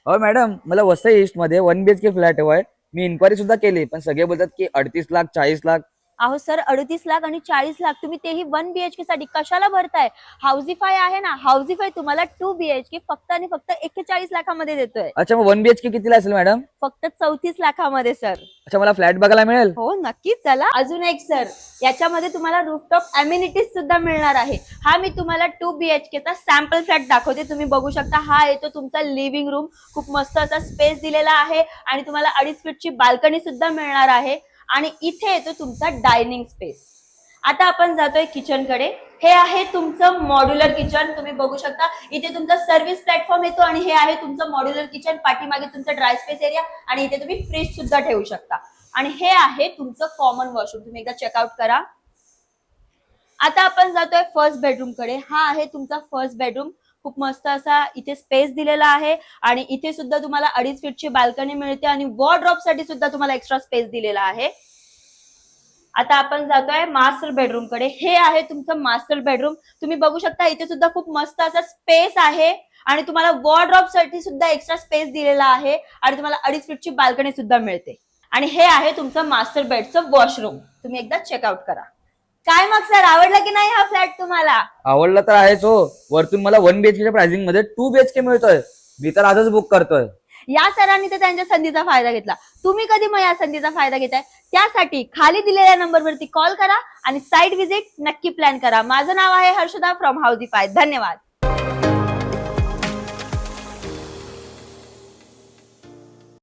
हो मॅडम, मला वसई ईस्ट मध्ये 1 BHK फ्लॅट हवाय. मी इन्क्वायरी सुद्धा केली, पण सगळे बोलतात की 38 लाख 40 लाख. अहो सर, 38 लाख आणि 40 लाख तुम्ही तेही 1 BHK साठी कशाला भरताय? हाऊसिफाय आहे ना, हाऊसिफाय तुम्हाला 2 BHK फक्त आणि फक्त 41 लाखामध्ये देतोय. अच्छा, मग 1 BHK कितीला असेल मॅडम? फक्त 34 लाखामध्ये सर. अच्छा, मला फ्लॅट बघायला मिळेल? हो नक्कीच, चला. अजून एक सर, याच्यामध्ये तुम्हाला रूफटॉप अम्युनिटीज सुद्धा मिळणार आहे. हा मी तुम्हाला 2 BHK चा सॅम्पल फ्लॅट दाखवते. तुम्ही बघू शकता, हा येतो तुमचा लिव्हिंग रूम. खूप मस्त असा स्पेस दिलेला आहे आणि तुम्हाला 2.5 फीटची बाल्कनी सुद्धा मिळणार आहे. आणि इथे येतो तुमचा डायनिंग स्पेस. आता आपण जातोय किचन कडे. हे आहे तुमचं मॉड्युलर किचन. तुम्ही बघू शकता, इथे तुमचा सर्व्हिस प्लॅटफॉर्म येतो आणि हे आहे तुमचं मॉड्युलर किचन. पाठीमागे तुमचा ड्राय स्पेस एरिया आणि इथे तुम्ही फ्रीज सुद्धा ठेवू शकता. आणि हे आहे तुमचं कॉमन वॉशरूम. तुम्ही एकदा चेकआउट करा. आता आपण जातोय फर्स्ट बेडरूम कडे. हा आहे तुमचा फर्स्ट बेडरूम. खूप मस्त असा इथे स्पेस दिलेला आहे आणि इथे सुद्धा तुम्हाला 2.5 फीटची बाल्कनी मिळते आणि वॉर्डरोब साठी सुद्धा तुम्हाला एक्स्ट्रा स्पेस दिलेला आहे. आता आपण जातोय मास्टर बेडरूम कडे. हे आहे तुमचं मास्टर बेडरूम. तुम्ही बघू शकता, इथे सुद्धा खूप मस्त असा स्पेस आहे आणि तुम्हाला वॉर्डरोब साठी सुद्धा एक्स्ट्रा स्पेस दिलेला आहे आणि तुम्हाला 2.5 फीटची बाल्कनी सुद्धा मिळते. आणि हे आहे तुमचं मास्टर बेडचं वॉशरूम. तुम्ही एकदा चेकआउट करा. काय मग सर, आवडला की नाही हा फ्लॅट तुम्हाला? आवडला तर आहेच हो. वरतून मला 1 BHK प्राइसिंग मध्ये 2 BHK मिळतोय. मी तर आजच बुक करतोय. या सरांनी तर त्यांच्या संधीचा फायदा घेतला. तुम्ही कधी मग या संधीचा फायदा घेताय? त्यासाठी खाली दिलेल्या नंबरवरती कॉल करा आणि साईट व्हिजिट नक्की प्लॅन करा. माझं नाव आहे हर्षदा फ्रॉम हाऊसिफाय. धन्यवाद.